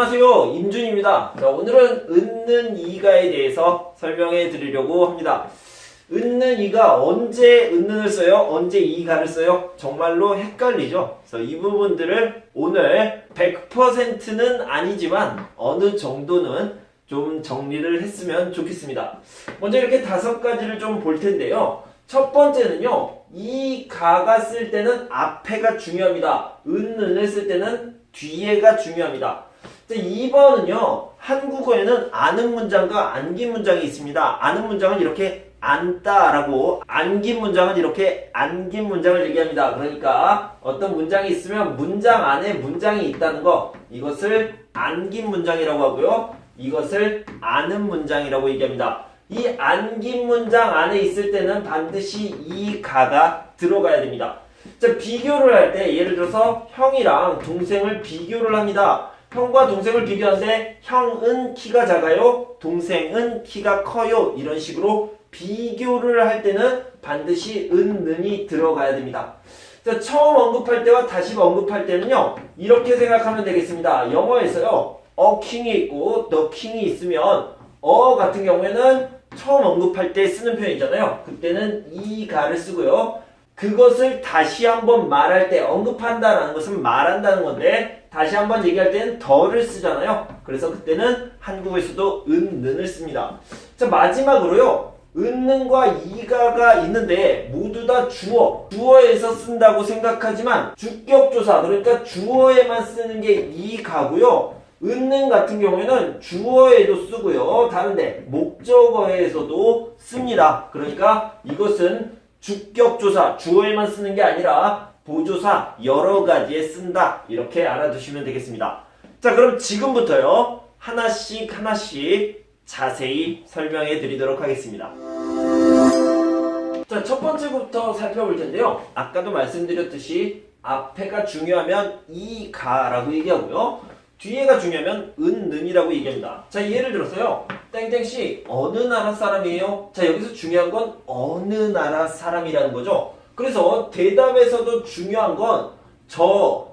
안녕하세요, 임준입니다. 자, 오늘은 은는 이가에 대해서 설명해 드리려고 합니다. 은는 이가 언제 은는을 써요? 언제 이가를 써요? 정말로 헷갈리죠? 그래서 이 부분들을 오늘 100%는 아니지만 어느 정도는 좀 정리를 했으면 좋겠습니다. 먼저 이렇게 5가지를 좀 볼 텐데요. 첫 번째는요, 이 가가 쓸 때는 앞에가 중요합니다. 은는을 쓸 때는 뒤에가 중요합니다. 2번은요, 한국어에는 아는 문장과 안긴 문장이 있습니다. 아는 문장은 이렇게 안다라고, 안긴 문장은 이렇게 안긴 문장을 얘기합니다. 그러니까 어떤 문장이 있으면 문장 안에 문장이 있다는 거, 이것을 안긴 문장이라고 하고요. 이것을 아는 문장이라고 얘기합니다. 이 안긴 문장 안에 있을 때는 반드시 이 가가 들어가야 됩니다. 자, 비교를 할 때 예를 들어서 형이랑 동생을 비교를 합니다. 형과 동생을 비교하는데 형은 키가 작아요, 동생은 키가 커요. 이런 식으로 비교를 할 때는 반드시 은는이 들어가야 됩니다. 자, 처음 언급할 때와 다시 언급할 때는요, 이렇게 생각하면 되겠습니다. 영어에서요, a king이 있고 the king이 있으면 같은 경우에는 처음 언급할 때 쓰는 표현이잖아요. 그때는 이 가를 쓰고요. 그것을 다시 한번 말할 때, 언급한다라는 것은 말한다는 건데 다시 한번 얘기할 때는 더를 쓰잖아요. 그래서 그때는 한국에서도 은는을 씁니다. 자, 마지막으로요, 은는과 이가가 있는데 모두 다 주어에서 쓴다고 생각하지만 주격조사, 그러니까 주어에만 쓰는 게 이가고요. 은는 같은 경우에는 주어에도 쓰고요. 다른데 목적어에서도 씁니다. 그러니까 이것은 주격조사, 주어에만 쓰는 게 아니라 보조사 여러 가지에 쓴다. 이렇게 알아두시면 되겠습니다. 자, 그럼 지금부터요, 하나씩 자세히 설명해 드리도록 하겠습니다. 자, 첫 번째부터 살펴볼 텐데요. 아까도 말씀드렸듯이 앞에가 중요하면 이 가라고 얘기하고요. 뒤에가 중요하면 은는이라고 얘기합니다. 자, 예를 들어서요, 땡땡씨 어느 나라 사람이에요? 자, 여기서 중요한 건 어느 나라 사람이라는 거죠. 그래서 대답에서도 중요한 건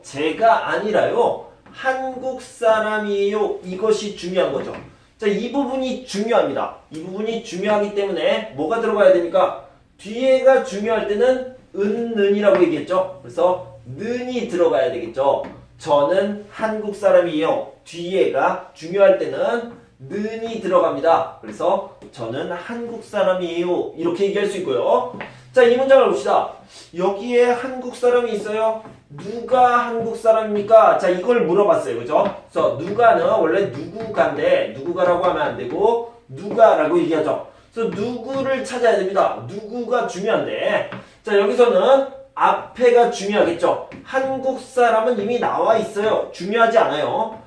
제가 아니라요, 한국 사람이에요. 이것이 중요한 거죠. 자, 이 부분이 중요합니다. 이 부분이 중요하기 때문에 뭐가 들어가야 됩니까? 뒤에가 중요할 때는 은는이라고 얘기했죠. 그래서 는이 들어가야 되겠죠. 저는 한국 사람이에요. 뒤에가 중요할 때는 는이 들어갑니다. 그래서 저는 한국 사람이에요. 이렇게 얘기할 수 있고요. 자, 이 문장을 봅시다. 여기에 한국 사람이 있어요. 누가 한국 사람입니까? 자, 이걸 물어봤어요. 그죠? 그래서 누가는 원래 누구가인데 누구가라고 하면 안 되고 누가라고 얘기하죠. 그래서 누구를 찾아야 됩니다. 누구가 중요한데, 자, 여기서는 앞에가 중요하겠죠. 한국 사람은 이미 나와 있어요. 중요하지 않아요.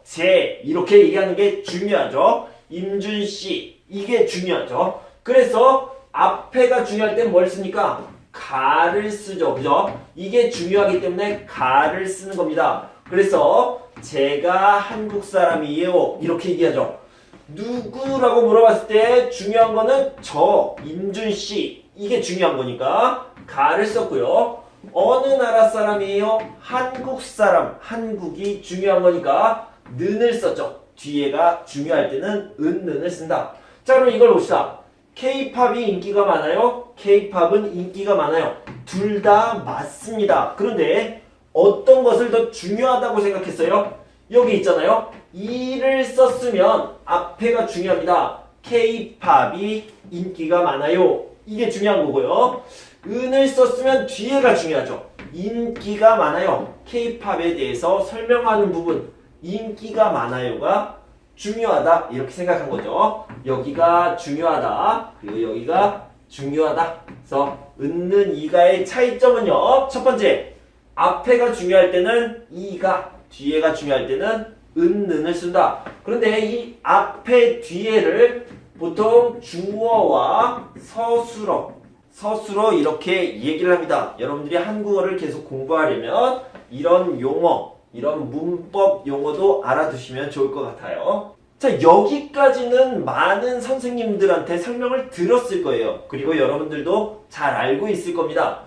제 이렇게 얘기하는 게 중요하죠. 임준씨, 이게 중요하죠. 그래서 앞에가 중요할 땐 뭘 쓰니까? 가를 쓰죠. 그죠? 이게 중요하기 때문에 가를 쓰는 겁니다. 그래서 제가 한국 사람이에요. 이렇게 얘기하죠. 누구라고 물어봤을 때 중요한 거는 임준씨, 이게 중요한 거니까 가를 썼고요. 어느 나라 사람이에요? 한국 사람, 한국이 중요한 거니까 는을 썼죠. 뒤에가 중요할 때는 은는을 쓴다. 자, 그럼 이걸 봅시다. K-팝이 인기가 많아요? K-팝은 인기가 많아요. 둘 다 맞습니다. 그런데 어떤 것을 더 중요하다고 생각했어요? 여기 있잖아요. 이를 썼으면 앞에가 중요합니다. K-팝이 인기가 많아요. 이게 중요한 거고요. 은을 썼으면 뒤에가 중요하죠. 인기가 많아요. K-팝에 대해서 설명하는 부분, 인기가 많아요가 중요하다. 이렇게 생각한 거죠. 여기가 중요하다. 그리고 여기가 중요하다. 그래서 은는 이가의 차이점은요, 첫 번째, 앞에가 중요할 때는 이가, 뒤에가 중요할 때는 은는을 쓴다. 그런데 이 앞에 뒤에를 보통 주어와 서술어 이렇게 얘기를 합니다. 여러분들이 한국어를 계속 공부하려면 이런 용어, 이런 문법 용어도 알아두시면 좋을 것 같아요. 자, 여기까지는 많은 선생님들한테 설명을 들었을 거예요. 그리고 여러분들도 잘 알고 있을 겁니다.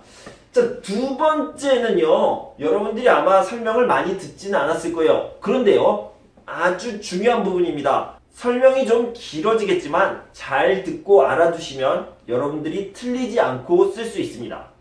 자, 두 번째는요, 여러분들이 아마 설명을 많이 듣지는 않았을 거예요. 그런데요, 아주 중요한 부분입니다. 설명이 좀 길어지겠지만 잘 듣고 알아두시면 여러분들이 틀리지 않고 쓸 수 있습니다.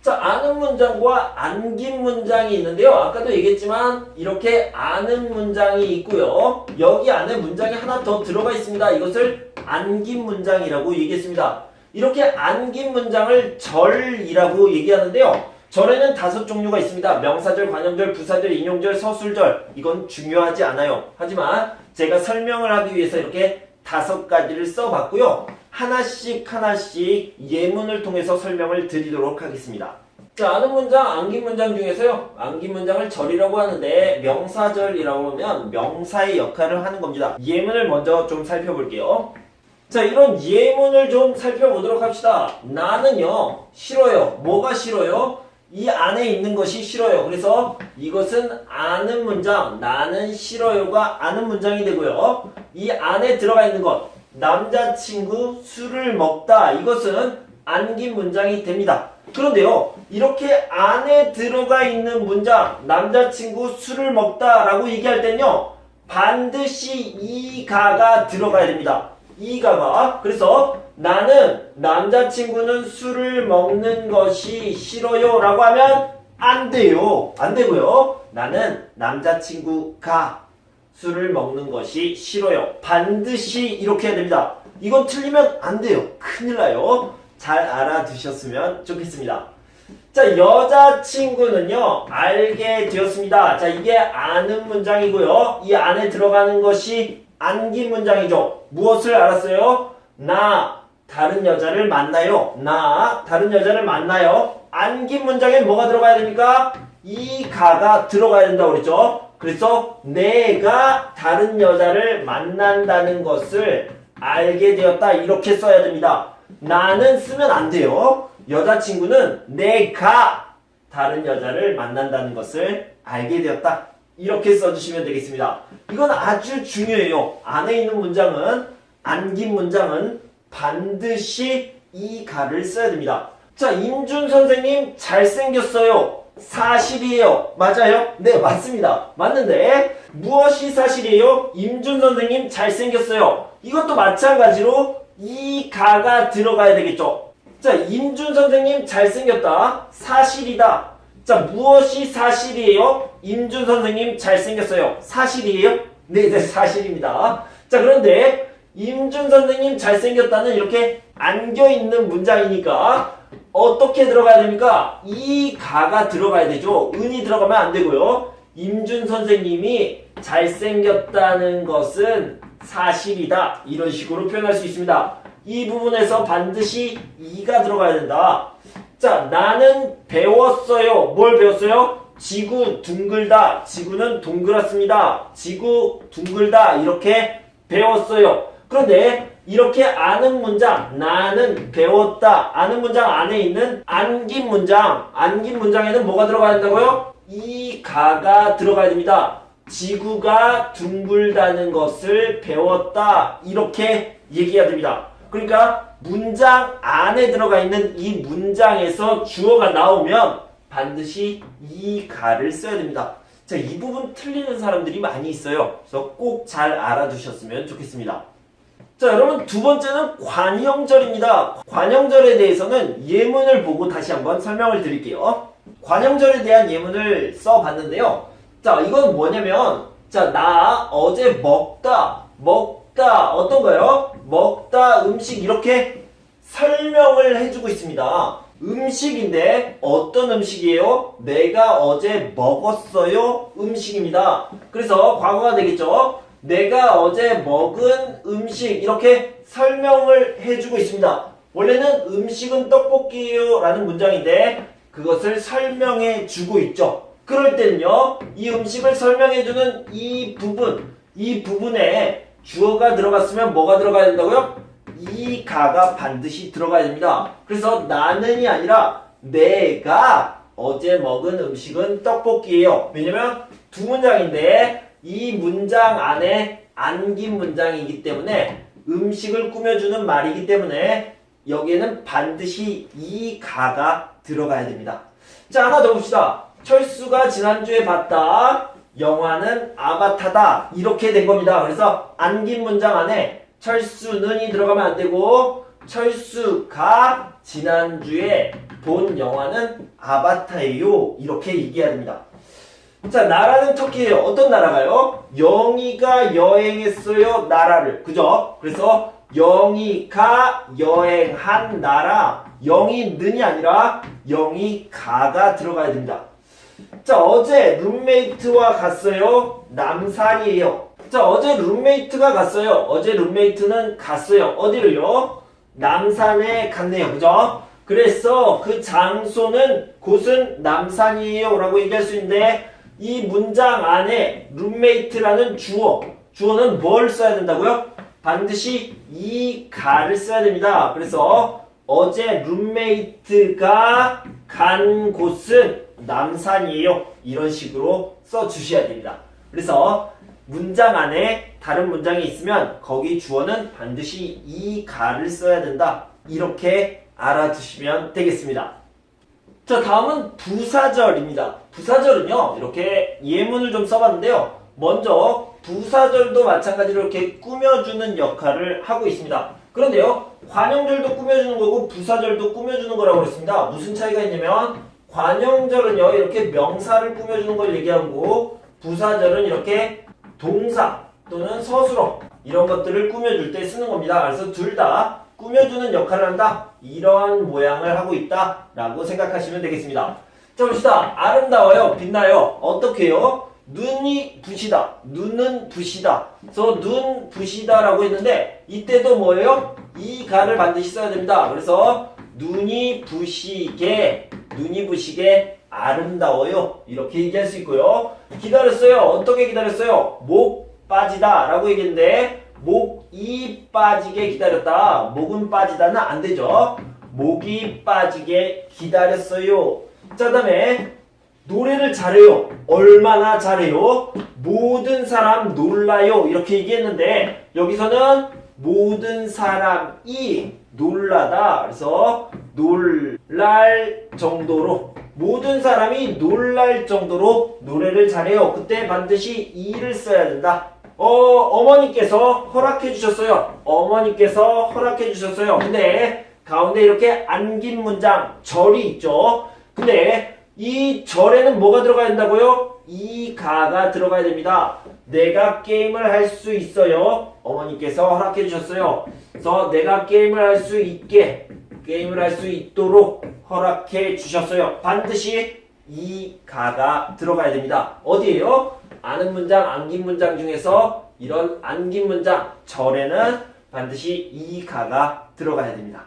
자, 아는 문장과 안긴 문장이 있는데요. 아까도 얘기했지만 이렇게 아는 문장이 있고요. 여기 안에 문장이 하나 더 들어가 있습니다. 이것을 안긴 문장이라고 얘기했습니다. 이렇게 안긴 문장을 절이라고 얘기하는데요. 절에는 5종류가 있습니다. 명사절, 관형절, 부사절, 인용절, 서술절. 이건 중요하지 않아요. 하지만 제가 설명을 하기 위해서 이렇게 5가지를 써봤고요. 하나씩 예문을 통해서 설명을 드리도록 하겠습니다. 자, 아는 문장, 안긴 문장 중에서요. 안긴 문장을 절이라고 하는데 명사절이라고 하면 명사의 역할을 하는 겁니다. 예문을 먼저 좀 살펴볼게요. 자, 이런 예문을 좀 살펴보도록 합시다. 나는요, 싫어요. 뭐가 싫어요? 이 안에 있는 것이 싫어요. 그래서 이것은 아는 문장, 나는 싫어요가 아는 문장이 되고요. 이 안에 들어가 있는 것, 남자친구 술을 먹다. 이것은 안긴 문장이 됩니다. 그런데요, 이렇게 안에 들어가 있는 문장, 남자친구 술을 먹다 라고 얘기할 때는요, 반드시 이가가 들어가야 됩니다. 이가가. 그래서 나는 남자친구는 술을 먹는 것이 싫어요 라고 하면 안 돼요. 안 되고요. 나는 남자친구가 술을 먹는 것이 싫어요. 반드시 이렇게 해야 됩니다. 이건 틀리면 안 돼요. 큰일 나요. 잘 알아두셨으면 좋겠습니다. 자, 여자친구는요, 알게 되었습니다. 자, 이게 아는 문장이고요. 이 안에 들어가는 것이 안긴 문장이죠. 무엇을 알았어요? 나 다른 여자를 만나요. 나 다른 여자를 만나요. 안긴 문장에 뭐가 들어가야 됩니까? 이가가 들어가야 된다고 그랬죠. 그래서 내가 다른 여자를 만난다는 것을 알게 되었다. 이렇게 써야 됩니다. 나는 쓰면 안 돼요. 여자친구는 내가 다른 여자를 만난다는 것을 알게 되었다. 이렇게 써주시면 되겠습니다. 이건 아주 중요해요. 안에 있는 문장은, 안긴 문장은 반드시 이가를 써야 됩니다. 자, 임준 선생님 잘생겼어요. 사실이에요. 맞아요? 네, 맞습니다. 맞는데 무엇이 사실이에요? 임준 선생님 잘생겼어요. 이것도 마찬가지로 이가가 들어가야 되겠죠. 자, 임준 선생님 잘생겼다. 사실이다. 자, 무엇이 사실이에요? 임준 선생님 잘생겼어요. 사실이에요? 네, 사실입니다. 자, 그런데 임준 선생님 잘생겼다는 이렇게 안겨있는 문장이니까 어떻게 들어가야 됩니까? 이가가 들어가야 되죠. 은이 들어가면 안 되고요. 임준 선생님이 잘생겼다는 것은 사실이다. 이런 식으로 표현할 수 있습니다. 이 부분에서 반드시 이가 들어가야 된다. 자, 나는 배웠어요. 뭘 배웠어요? 지구 둥글다. 지구는 동그랗습니다. 지구 둥글다. 이렇게 배웠어요. 그런데 이렇게 아는 문장, 나는 배웠다. 아는 문장 안에 있는 안긴 문장, 안긴 문장에는 뭐가 들어가야 된다고요? 이가가 들어가야 됩니다. 지구가 둥글다는 것을 배웠다. 이렇게 얘기해야 됩니다. 그러니까 문장 안에 들어가 있는 이 문장에서 주어가 나오면 반드시 이가를 써야 됩니다. 자, 이 부분 틀리는 사람들이 많이 있어요. 그래서 꼭 잘 알아두셨으면 좋겠습니다. 자, 여러분, 두 번째는 관형절입니다. 관형절에 대해서는 예문을 보고 다시 한번 설명을 드릴게요. 관형절에 대한 예문을 써봤는데요. 자, 이건 뭐냐면, 자, 나 어제 먹다, 어떤가요? 먹다, 음식, 이렇게 설명을 해주고 있습니다. 음식인데 어떤 음식이에요? 내가 어제 먹었어요. 음식입니다. 그래서 과거가 되겠죠. 내가 어제 먹은 음식, 이렇게 설명을 해주고 있습니다. 원래는 음식은 떡볶이에요 라는 문장인데 그것을 설명해 주고 있죠. 그럴 때는요, 이 음식을 설명해주는 이 부분에 주어가 들어갔으면 뭐가 들어가야 된다고요? 이가가 반드시 들어가야 됩니다. 그래서 나는이 아니라 내가 어제 먹은 음식은 떡볶이에요. 왜냐면 두 문장인데 이 문장 안에 안긴 문장이기 때문에 음식을 꾸며주는 말이기 때문에 여기에는 반드시 이가가 들어가야 됩니다. 자, 하나 더 봅시다. 철수가 지난주에 봤다. 영화는 아바타다. 이렇게 된 겁니다. 그래서 안긴 문장 안에 철수는이 들어가면 안 되고 철수가 지난주에 본 영화는 아바타예요. 이렇게 얘기해야 됩니다. 자, 나라는 터키예요. 어떤 나라가요? 영희가 여행했어요. 나라를. 그죠? 그래서 영희가 여행한 나라. 영희는이 아니라 영희가가 들어가야 됩니다. 자, 어제 룸메이트와 갔어요. 남산이에요. 자, 어제 룸메이트가 갔어요. 어제 룸메이트는 갔어요. 어디로요? 남산에 갔네요. 그죠? 그래서 그 장소는 곳은 남산이에요 라고 얘기할 수 있는데 이 문장 안에 룸메이트라는 주어는 뭘 써야 된다고요? 반드시 이 가를 써야 됩니다. 그래서 어제 룸메이트가 간 곳은 남산이에요. 이런 식으로 써주셔야 됩니다. 그래서 문장 안에 다른 문장이 있으면 거기 주어는 반드시 이 가를 써야 된다. 이렇게 알아두시면 되겠습니다. 자, 다음은 부사절입니다. 부사절은요, 이렇게 예문을 좀 써봤는데요. 먼저 부사절도 마찬가지로 이렇게 꾸며주는 역할을 하고 있습니다. 그런데요, 관형절도 꾸며주는 거고 부사절도 꾸며주는 거라고 그랬습니다. 무슨 차이가 있냐면 관형절은요, 이렇게 명사를 꾸며주는 걸 얘기하고 부사절은 이렇게 동사 또는 서술어 이런 것들을 꾸며줄 때 쓰는 겁니다. 그래서 둘 다 꾸며주는 역할을 한다. 이러한 모양을 하고 있다 라고 생각하시면 되겠습니다. 자, 봅시다. 아름다워요. 빛나요. 어떻게 해요? 눈이 부시다. 눈은 부시다. 그래서 눈 부시다 라고 했는데 이때도 뭐예요? 이 가를 반드시 써야 됩니다. 그래서 눈이 부시게 아름다워요. 이렇게 얘기할 수 있고요. 기다렸어요. 어떻게 기다렸어요? 목 빠지다 라고 얘기했는데 목이 빠지게 기다렸다. 목은 빠지다는 안 되죠. 목이 빠지게 기다렸어요. 자, 그 다음에 노래를 잘해요. 얼마나 잘해요? 모든 사람 놀라요. 이렇게 얘기했는데 여기서는 모든 사람이 놀라다. 그래서 놀랄 정도로 모든 사람이 놀랄 정도로 노래를 잘해요. 그때 반드시 이를 써야 된다. 어머니께서 허락해 주셨어요. 어머니께서 허락해 주셨어요. 근데 가운데 이렇게 안긴 문장 절이 있죠. 근데 이 절에는 뭐가 들어가야 된다고요? 이 가가 들어가야 됩니다. 내가 게임을 할 수 있어요. 어머니께서 허락해 주셨어요. 그래서 내가 게임을 할 수 있게 게임을 할 수 있도록 허락해 주셨어요. 반드시 이 가가 들어가야 됩니다. 어디에요? 아는 문장, 안긴 문장 중에서 이런 안긴 문장, 절에는 반드시 이 가가 들어가야 됩니다.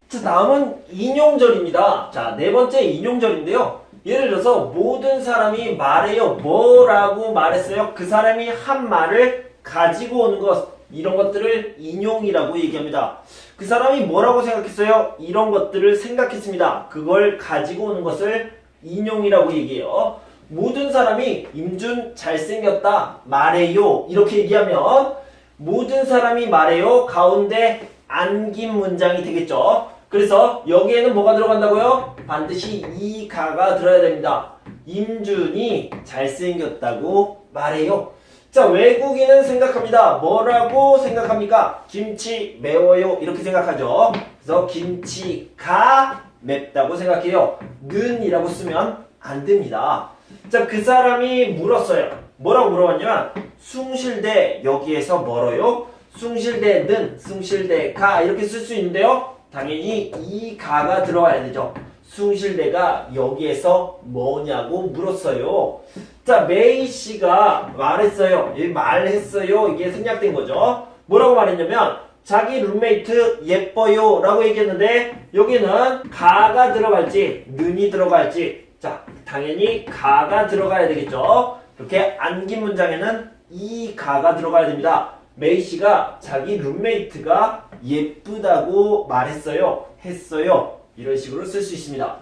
자, 다음은 인용절입니다. 자, 네 번째 인용절인데요. 예를 들어서 모든 사람이 말해요. 뭐라고 말했어요? 그 사람이 한 말을 가지고 오는 것, 이런 것들을 인용이라고 얘기합니다. 그 사람이 뭐라고 생각했어요? 이런 것들을 생각했습니다. 그걸 가지고 오는 것을 인용이라고 얘기해요. 모든 사람이 임준 잘생겼다 말해요. 이렇게 얘기하면 모든 사람이 말해요. 가운데 안긴 문장이 되겠죠. 그래서 여기에는 뭐가 들어간다고요? 반드시 이 가가 들어야 됩니다. 임준이 잘생겼다고 말해요. 자, 외국인은 생각합니다. 뭐라고 생각합니까? 김치 매워요. 이렇게 생각하죠. 그래서 김치가 맵다고 생각해요. 는이라고 쓰면 안 됩니다. 자, 그 사람이 물었어요. 뭐라고 물어봤냐면 숭실대 여기에서 멀어요? 숭실대는 숭실대가 이렇게 쓸 수 있는데요. 당연히 이 가가 들어가야 되죠. 숭실대가 여기에서 뭐냐고 물었어요. 자, 메이 씨가 말했어요. 말했어요. 이게 생략된 거죠. 뭐라고 말했냐면 자기 룸메이트 예뻐요 라고 얘기했는데 여기는 가가 들어갈지 는이 들어갈지, 자, 당연히 가가 들어가야 되겠죠. 이렇게 안긴 문장에는 이 가가 들어가야 됩니다. 메이 씨가 자기 룸메이트가 예쁘다고 말했어요. 했어요. 이런 식으로 쓸 수 있습니다.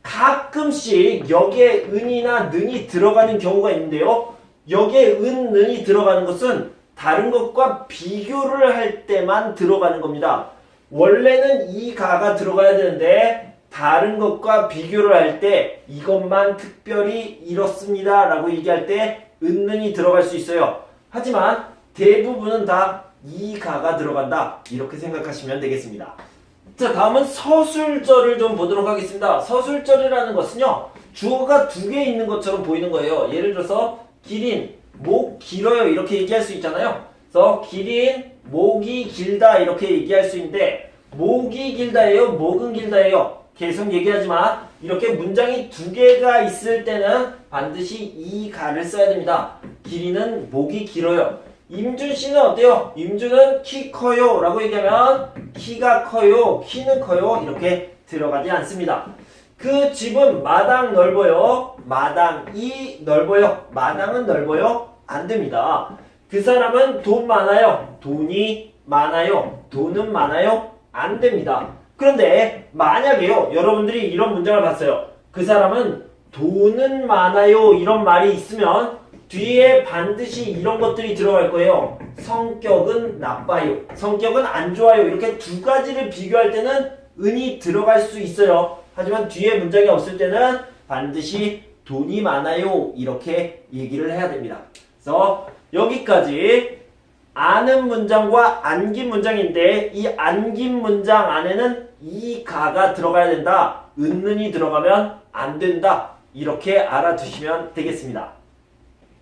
가끔씩 여기에 은이나 는이 들어가는 경우가 있는데요. 여기에 은, 는이 들어가는 것은 다른 것과 비교를 할 때만 들어가는 겁니다. 원래는 이 가가 들어가야 되는데 다른 것과 비교를 할 때 이것만 특별히 이렇습니다 라고 얘기할 때 은는이 들어갈 수 있어요. 하지만 대부분은 다 이 가가 들어간다. 이렇게 생각하시면 되겠습니다. 자, 다음은 서술절을 좀 보도록 하겠습니다. 서술절이라는 것은요, 주어가 두 개 있는 것처럼 보이는 거예요. 예를 들어서 기린, 목 길어요 이렇게 얘기할 수 있잖아요. 그래서 기린, 목이 길다 이렇게 얘기할 수 있는데 목이 길다예요? 목은 길다예요? 계속 얘기하지만 이렇게 문장이 두 개가 있을 때는 반드시 이 가를 써야 됩니다. 기린은 목이 길어요. 임준 씨는 어때요? 임준은 키 커요 라고 얘기하면 키가 커요, 키는 커요 이렇게 들어가지 않습니다. 그 집은 마당 넓어요. 마당이 넓어요. 마당은 넓어요. 안 됩니다. 그 사람은 돈 많아요. 돈이 많아요. 돈은 많아요. 안 됩니다. 그런데 만약에요. 여러분들이 이런 문장을 봤어요. 그 사람은 돈은 많아요. 이런 말이 있으면 뒤에 반드시 이런 것들이 들어갈 거예요. 성격은 나빠요. 성격은 안 좋아요. 이렇게 두 가지를 비교할 때는 은이 들어갈 수 있어요. 하지만 뒤에 문장이 없을 때는 반드시 돈이 많아요 이렇게 얘기를 해야 됩니다. 그래서 여기까지 아는 문장과 안긴 문장인데 이 안긴 문장 안에는 이 가가 들어가야 된다. 은는이 들어가면 안 된다. 이렇게 알아두시면 되겠습니다.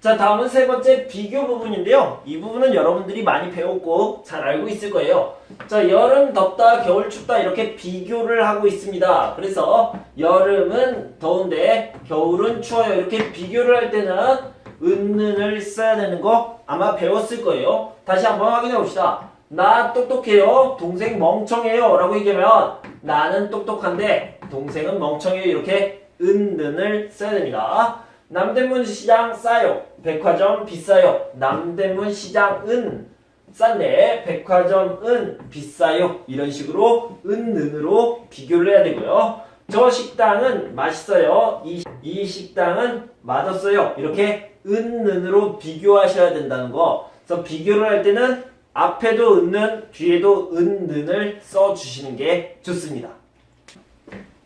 자, 다음은 세 번째 비교 부분인데요. 이 부분은 여러분들이 많이 배웠고 잘 알고 있을 거예요. 자, 여름 덥다, 겨울 춥다 이렇게 비교를 하고 있습니다. 그래서 여름은 더운데 겨울은 추워요. 이렇게 비교를 할 때는 은는을 써야 되는 거 아마 배웠을 거예요. 다시 한번 확인해 봅시다. 나 똑똑해요. 동생 멍청해요. 라고 얘기하면 나는 똑똑한데 동생은 멍청해요. 이렇게 은는을 써야 됩니다. 남대문 시장 싸요. 백화점 비싸요. 남대문 시장은 싼데 백화점은 비싸요. 이런 식으로 은는으로 비교를 해야 되고요. 저 식당은 맛있어요. 이 식당은 맛없어요. 이렇게 은는으로 비교하셔야 된다는 거. 그래서 비교를 할 때는 앞에도 은는, 뒤에도 은는을 써주시는 게 좋습니다.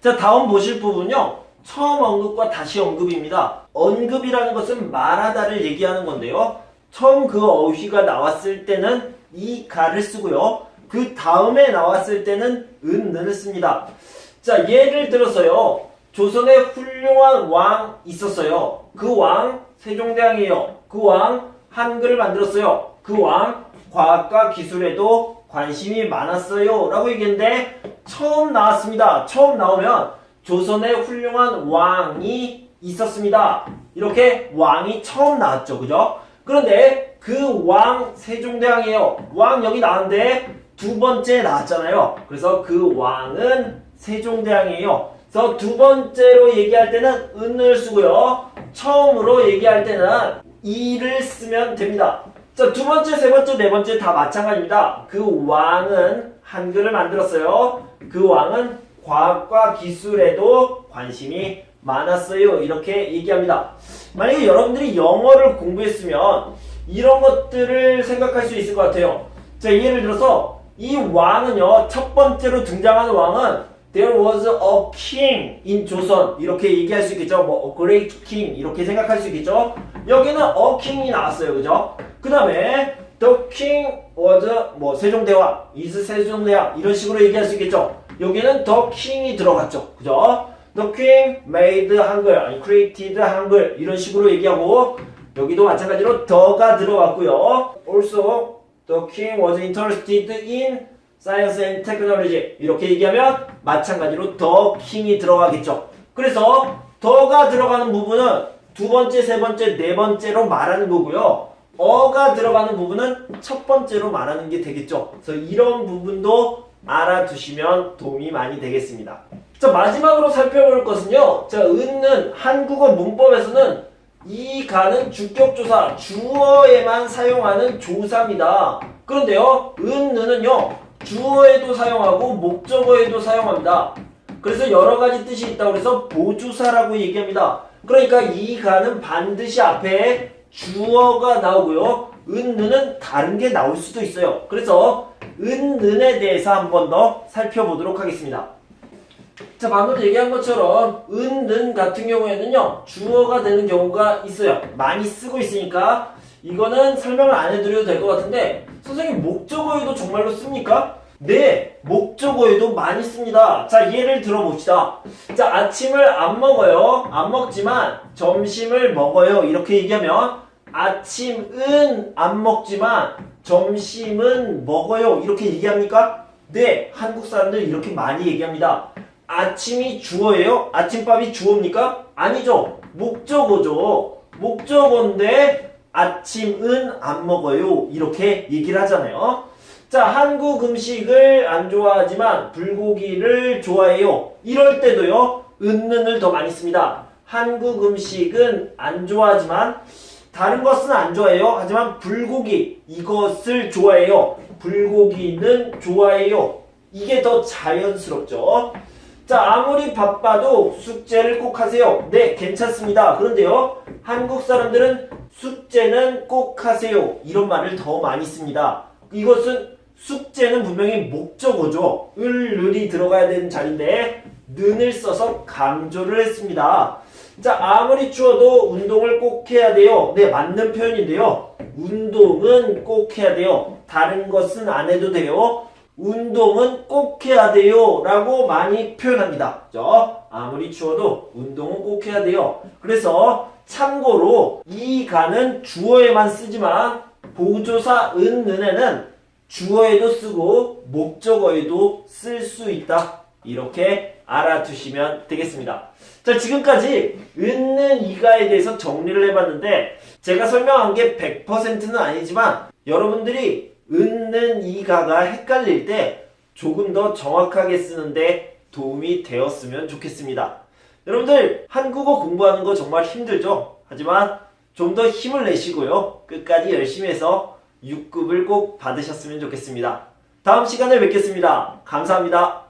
자, 다음 보실 부분은요. 처음 언급과 다시 언급입니다. 언급이라는 것은 말하다를 얘기하는 건데요. 처음 그 어휘가 나왔을 때는 이 가를 쓰고요. 그 다음에 나왔을 때는 은는을 씁니다. 자, 예를 들어서요. 조선에 훌륭한 왕 있었어요. 그 왕 세종대왕이에요. 그 왕 한글을 만들었어요. 그 왕 과학과 기술에도 관심이 많았어요. 라고 얘기했는데 처음 나왔습니다. 처음 나오면 조선에 훌륭한 왕이 있었습니다. 이렇게 왕이 처음 나왔죠. 그죠? 그런데 그 왕 세종대왕이에요. 왕 여기 나왔는데 두 번째 나왔잖아요. 그래서 그 왕은 세종대왕이에요. 그래서 두 번째로 얘기할 때는 은을 쓰고요. 처음으로 얘기할 때는 이를 쓰면 됩니다. 자, 두 번째, 세 번째, 네 번째 다 마찬가지입니다. 그 왕은 한글을 만들었어요. 그 왕은 과학과 기술에도 관심이 많았어요. 이렇게 얘기합니다. 만약에 여러분들이 영어를 공부했으면 이런 것들을 생각할 수 있을 것 같아요. 자, 예를 들어서 이 왕은요. 첫 번째로 등장하는 왕은 There was a king in 조선 이렇게 얘기할 수 있겠죠. 뭐 a great king 이렇게 생각할 수 있겠죠. 여기는 a king이 나왔어요. 그죠? 그 다음에 the king was 뭐 세종대왕, is 세종대왕 이런 식으로 얘기할 수 있겠죠. 여기는 the king이 들어갔죠. 그죠? The king made 한글, 아니 created 한글 이런 식으로 얘기하고 여기도 마찬가지로 the가 들어갔고요. Also the king was interested in science and technology 이렇게 얘기하면 마찬가지로 the king이 들어가겠죠. 그래서 the가 들어가는 부분은 두 번째, 세 번째, 네 번째로 말하는 거고요. 어가 들어가는 부분은 첫 번째로 말하는 게 되겠죠. 그래서 이런 부분도 알아두시면 도움이 많이 되겠습니다. 자, 마지막으로 살펴볼 것은요. 자, 은는 한국어 문법에서는 이 가는 주격조사, 주어에만 사용하는 조사입니다. 그런데요, 은는은요, 주어에도 사용하고 목적어에도 사용합니다. 그래서 여러 가지 뜻이 있다고 해서 보조사라고 얘기합니다. 그러니까 이 가는 반드시 앞에 주어가 나오고요. 은는은 다른 게 나올 수도 있어요. 그래서 은는에 대해서 한 번 더 살펴보도록 하겠습니다. 자, 방금 얘기한 것처럼 은, 는 같은 경우에는요, 주어가 되는 경우가 있어요. 많이 쓰고 있으니까 이거는 설명을 안 해드려도 될 것 같은데, 선생님 목적어에도 정말로 씁니까? 네, 목적어에도 많이 씁니다. 자, 예를 들어봅시다. 자, 아침을 안 먹어요. 안 먹지만 점심을 먹어요. 이렇게 얘기하면 아침은 안 먹지만 점심은 먹어요. 이렇게 얘기합니까? 네, 한국 사람들 이렇게 많이 얘기합니다. 아침이 주어예요? 아침밥이 주어입니까? 아니죠. 목적어죠. 목적어인데 아침은 안 먹어요. 이렇게 얘기를 하잖아요. 자, 한국 음식을 안 좋아하지만 불고기를 좋아해요. 이럴 때도요, 은는을 더 많이 씁니다. 한국 음식은 안 좋아하지만 다른 것은 안 좋아해요. 하지만 불고기 이것을 좋아해요. 불고기는 좋아해요. 이게 더 자연스럽죠. 자, 아무리 바빠도 숙제를 꼭 하세요. 네, 괜찮습니다. 그런데요, 한국 사람들은 숙제는 꼭 하세요. 이런 말을 더 많이 씁니다. 이것은 숙제는 분명히 목적어죠. 을이 들어가야 되는 자리인데 는을 써서 강조를 했습니다. 자, 아무리 추워도 운동을 꼭 해야 돼요. 네, 맞는 표현인데요. 운동은 꼭 해야 돼요. 다른 것은 안 해도 돼요. 운동은 꼭 해야 돼요. 라고 많이 표현합니다. 그죠? 아무리 추워도 운동은 꼭 해야 돼요. 그래서 참고로 이 가는 주어에만 쓰지만 보조사 은, 는에는 주어에도 쓰고 목적어에도 쓸 수 있다. 이렇게 알아두시면 되겠습니다. 자, 지금까지 은, 는, 이가에 대해서 정리를 해봤는데 제가 설명한 게 100%는 아니지만 여러분들이 은, 는, 이가가 헷갈릴 때 조금 더 정확하게 쓰는데 도움이 되었으면 좋겠습니다. 여러분들 한국어 공부하는 거 정말 힘들죠? 하지만 좀 더 힘을 내시고요. 끝까지 열심히 해서 6급을 꼭 받으셨으면 좋겠습니다. 다음 시간에 뵙겠습니다. 감사합니다.